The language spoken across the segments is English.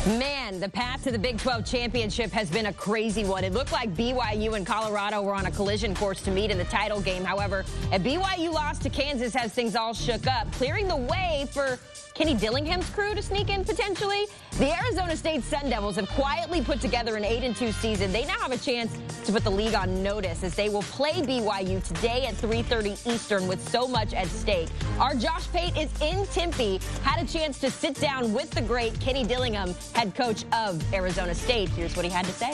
Man, the path to the Big 12 championship has been a crazy one. It looked like BYU and Colorado were on a collision course to meet in the title game. However, a BYU loss to Kansas has things all shook up, clearing the way for Kenny Dillingham's crew to sneak in potentially. The Arizona State Sun Devils have quietly put together an 8-2 season. They now have a chance to put the league on notice as they will play BYU today at 3:30 Eastern with so much at stake. Our Josh Pate is in Tempe, had a chance to sit down with the great Kenny Dillingham, head coach of Arizona State. Here's what he had to say.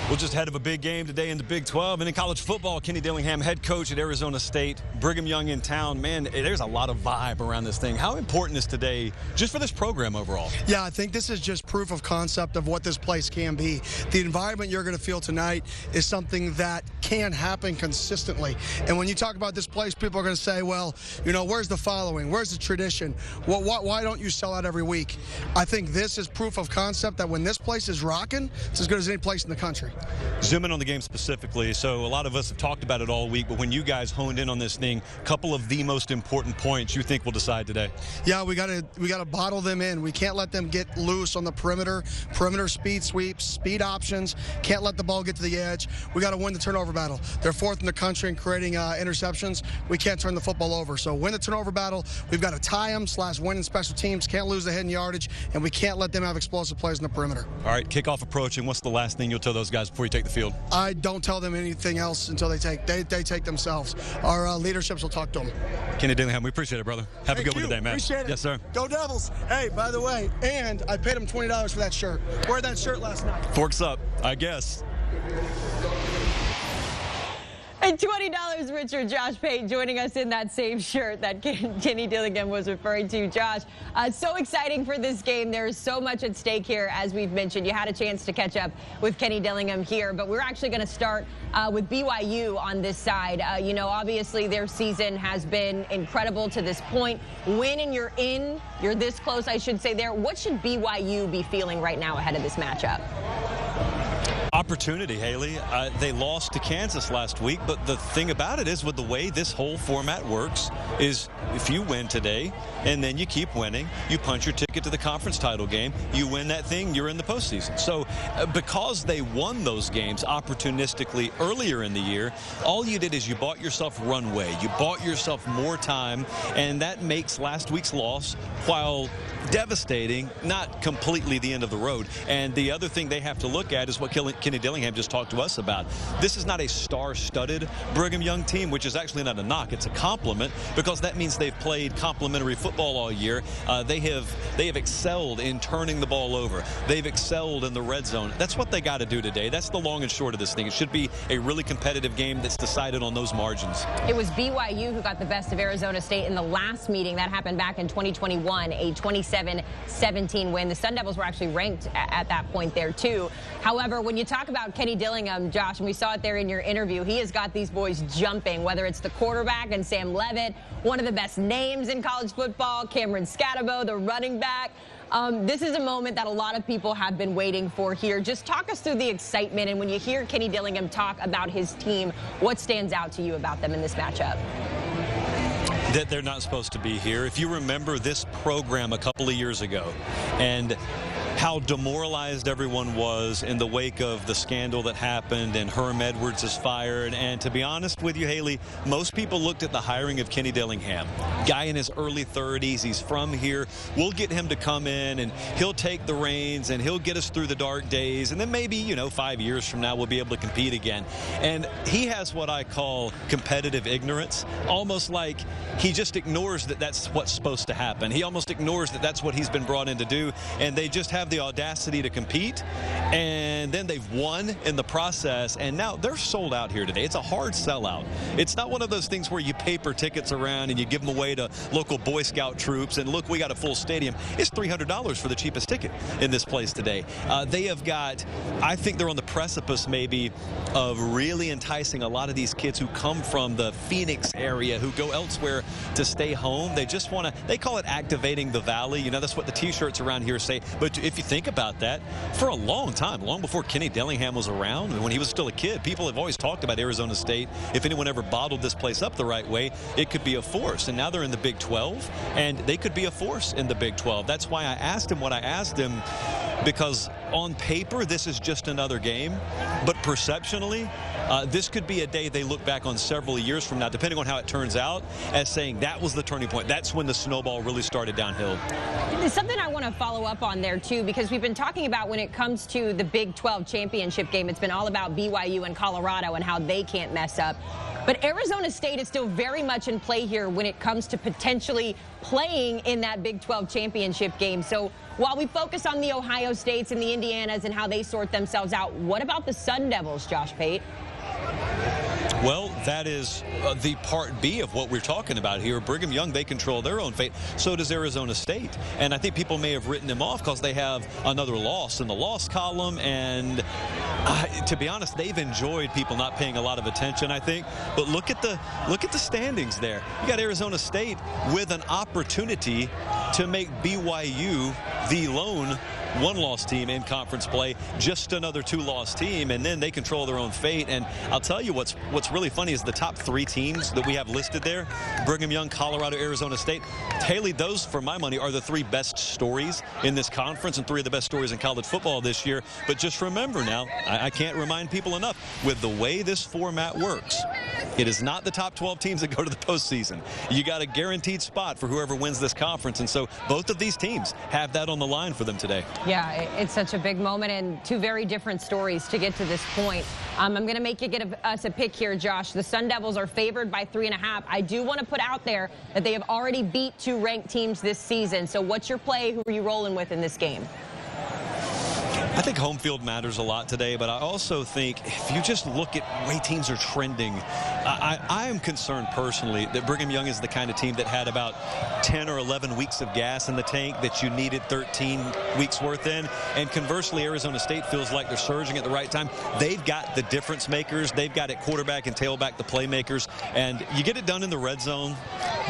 We're just ahead of a big game today in the Big 12. And in college football, Kenny Dillingham, head coach at Arizona State. Brigham Young in town. Man, there's a lot of vibe around this thing. How important is today just for this program overall? Yeah, I think this is just proof of concept of what this place can be. The environment you're going to feel tonight is something that can happen consistently. And when you talk about this place, people are going to say, well, you know, where's the following? Where's the tradition? Well, why don't you sell out every week? I think this is proof of concept that when this place is rocking, it's as good as any place in the country. Zoom in on the game specifically. So a lot of us have talked about it all week, but when you guys honed in on this thing, a couple of the most important points you think will decide today. Yeah, we got to bottle them in. We can't let them get loose on the perimeter speed sweeps, speed options. Can't let the ball get to the edge. We got to win the turnover battle. They're fourth in the country in creating interceptions. We can't turn the football over. So win the turnover battle. We've got to tie them / win in special teams. Can't lose the hidden yardage, and we can't let them have explosive plays in the perimeter. All right, kickoff approaching. What's the last thing you'll tell those guys before you take the field? I don't tell them anything else until they take themselves. Our leaderships will talk to them. Kenny Dillingham, we appreciate it, brother. Have a good one today, man. Appreciate it. Yes, sir. Go Devils. Hey, by the way, and I paid him $20 for that shirt. Wore that shirt last night. Forks up, I guess. And $20 richer Josh Pate joining us in that same shirt that Kenny Dillingham was referring to. Josh, so exciting for this game. There is so much at stake here, as we've mentioned. You had a chance to catch up with Kenny Dillingham here, but we're actually going to start with BYU on this side. You know, obviously their season has been incredible to this point. Win and you're in. You're this close, I should say there. What should BYU be feeling right now ahead of this matchup? Opportunity, Haley. They lost to Kansas last week, but the thing about it is with the way this whole format works is if you win today and then you keep winning, you punch your ticket to the conference title game, you win that thing, you're in the postseason. So because they won those games opportunistically earlier in the year, all you did is you bought yourself runway, you bought yourself more time, and that makes last week's loss, while devastating, not completely the end of the road. And the other thing they have to look at is what Kenny Dillingham just talked to us about. This is not a star-studded Brigham Young team, which is actually not a knock. It's a compliment because that means they've played complementary football all year. They have excelled in turning the ball over. They've excelled in the red zone. That's what they got to do today. That's the long and short of this thing. It should be a really competitive game that's decided on those margins. It was BYU who got the best of Arizona State in the last meeting. That happened back in 2021, a 27-17 win. The Sun Devils were actually ranked at that point there too. However, when you talk about Kenny Dillingham, Josh, and we saw it there in your interview, he has got these boys jumping, whether it's the quarterback and Sam Levitt, one of the best names in college football, Cameron Scatabo, the running back. This is a moment that a lot of people have been waiting for here. Just talk us through the excitement, and when you hear Kenny Dillingham talk about his team, what stands out to you about them in this matchup? That they're not supposed to be here. If you remember this program a couple of years ago and how demoralized everyone was in the wake of the scandal that happened and Herm Edwards is fired. And to be honest with you, Haley, most people looked at the hiring of Kenny Dillingham. Guy in his early 30s, he's from here. We'll get him to come in and he'll take the reins and he'll get us through the dark days. And then maybe, you know, 5 years from now we'll be able to compete again. And he has what I call competitive ignorance, almost like he just ignores that that's what's supposed to happen. He almost ignores that that's what he's been brought in to do. And they just have the audacity to compete, and then they've won in the process, and now they're sold out here today. It's a hard sellout. It's not one of those things where you paper tickets around and you give them away to local Boy Scout troops and look, we got a full stadium. It's $300 for the cheapest ticket in this place today. They have got, I think they're on the precipice maybe of really enticing a lot of these kids who come from the Phoenix area, who go elsewhere to stay home. They just want to, they call it activating the valley. You know, that's what the t-shirts around here say. But if if you think about that, for a long time, long before Kenny Dillingham was around, and when he was still a kid, people have always talked about Arizona State. If anyone ever bottled this place up the right way, it could be a force. And now they're in the Big 12, and they could be a force in the Big 12. That's why I asked him what I asked him, because on paper, this is just another game. But perceptionally, this could be a day they look back on several years from now, depending on how it turns out, as saying that was the turning point. That's when the snowball really started downhill. There's something I want to follow up on there, too, because we've been talking about when it comes to the Big 12 championship game, it's been all about BYU and Colorado and how they can't mess up. But Arizona State is still very much in play here when it comes to potentially playing in that Big 12 championship game. So while we focus on the Ohio States and the Indianas and how they sort themselves out, what about the Sun Devils, Josh Pate? Well, that is the part B of what we're talking about here. Brigham Young, they control their own fate. So does Arizona State. And I think people may have written them off because they have another loss in the loss column. And to be honest, they've enjoyed people not paying a lot of attention, I think. But look at the standings there. You got Arizona State with an opportunity to make BYU the lone one-loss team in conference play, just another two-loss team, and then they control their own fate. And I'll tell you what's really funny is the top three teams that we have listed there, Brigham Young, Colorado, Arizona State. Haley, those, for my money, are the three best stories in this conference and three of the best stories in college football this year. But just remember now, I can't remind people enough, with the way this format works, it is not the top 12 teams that go to the postseason. You got a guaranteed spot for whoever wins this conference, and so both of these teams have that on the line for them today. Yeah, it's such a big moment and two very different stories to get to this point. I'm going to make you give us a pick here, Josh. The Sun Devils are favored by 3.5. I do want to put out there that they have already beat two ranked teams this season. So what's your play? Who are you rolling with in this game? I think home field matters a lot today, but I also think if you just look at the way teams are trending, I am concerned personally that Brigham Young is the kind of team that had about 10 or 11 weeks of gas in the tank that you needed 13 weeks worth in. And conversely, Arizona State feels like they're surging at the right time. They've got the difference makers. They've got at quarterback and tailback the playmakers. And you get it done in the red zone,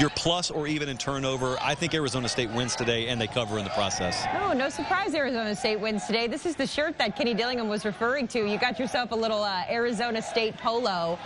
you're plus or even in turnover. I think Arizona State wins today, and they cover in the process. Oh, no surprise Arizona State wins today. This is the shirt that Kenny Dillingham was referring to. You got yourself a little Arizona State polo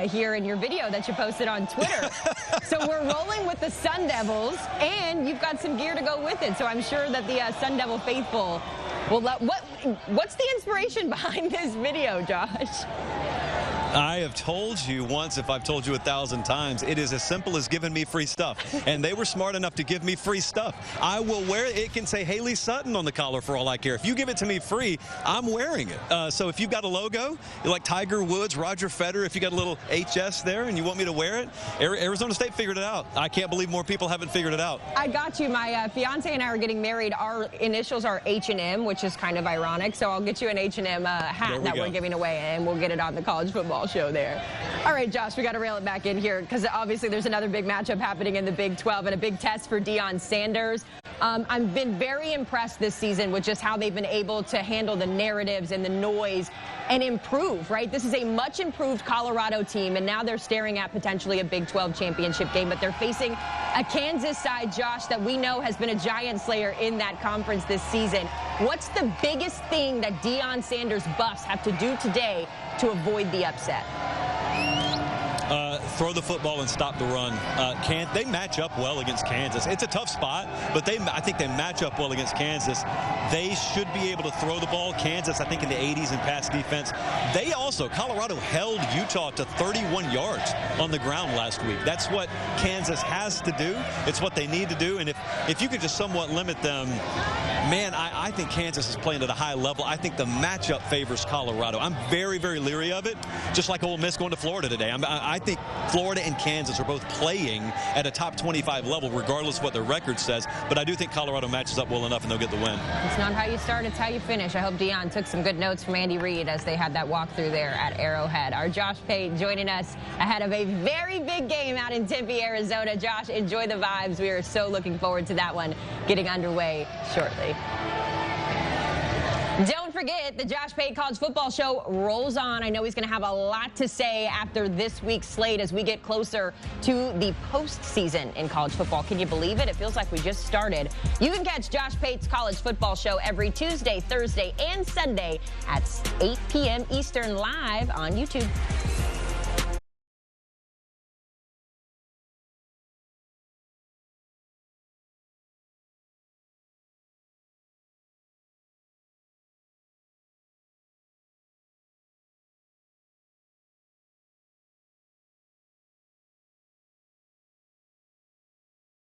here in your video that you posted on Twitter. So we're rolling with the Sun Devils, and you've got some gear to go with it. So I'm sure that the Sun Devil faithful will love. What's the inspiration behind this video, Josh? I have told you once, if I've told you 1,000 times, it is as simple as giving me free stuff. And they were smart enough to give me free stuff. I will wear it. It can say Haley Sutton on the collar for all I care. If you give it to me free, I'm wearing it. So if you've got a logo, like Tiger Woods, Roger Federer, if you got a little HS there and you want me to wear it, Arizona State figured it out. I can't believe more people haven't figured it out. I got you. My fiance and I are getting married. Our initials are H&M, which is kind of ironic. So I'll get you an H&M hat that we're giving away, and we'll get it on the college football show there. All right, Josh, we got to reel it back in here because obviously there's another big matchup happening in the Big 12 and a big test for Deion Sanders. I've been very impressed this season with just how they've been able to handle the narratives and the noise and improve, right? This is a much improved Colorado team, and now they're staring at potentially a Big 12 championship game, but they're facing a Kansas side, Josh, that we know has been a giant slayer in that conference this season. What's the biggest thing that Deion Sanders Buffs have to do today to avoid the upset? Throw the football and stop the run. They match up well against Kansas. It's a tough spot, but I think they match up well against Kansas. They should be able to throw the ball. Kansas, I think, in the 80s in pass defense. They also, Colorado held Utah to 31 yards on the ground last week. That's what Kansas has to do. It's what they need to do. And if you could just somewhat limit them, man, I think Kansas is playing at a high level. I think the matchup favors Colorado. I'm very, very leery of it, just like Ole Miss going to Florida today. I think Florida and Kansas are both playing at a top 25 level, regardless of what their record says. But I do think Colorado matches up well enough, and they'll get the win. It's not how you start, it's how you finish. I hope Deion took some good notes from Andy Reid as they had that walkthrough there at Arrowhead. Our Josh Pate joining us ahead of a very big game out in Tempe, Arizona. Josh, enjoy the vibes. We are so looking forward to that one getting underway shortly. Don't forget forget, the Josh Pate College Football Show rolls on. I know he's going to have a lot to say after this week's slate as we get closer to the postseason in college football. Can you believe it? It feels like we just started. You can catch Josh Pate's College Football Show every Tuesday, Thursday, and Sunday at 8 p.m. Eastern live on YouTube.